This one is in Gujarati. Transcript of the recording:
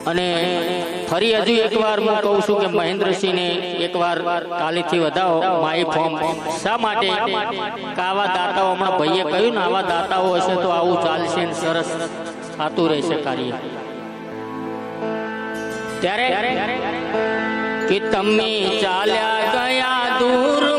અને ફરી હજુ એકવાર હું કહું છું કે મહેન્દ્રસિંહ ને એકવાર કાલીથી વધાવો માય ફોર્મ શા માટે કે આવા દાતાઓ હમણાં ભાઈએ કહ્યું ને આવા દાતાઓ હશે તો આવું ચાલશે ને સરસ થતું રહેશે કાર્ય. ત્યારે કે તમે ચાલ્યા ગયા દૂર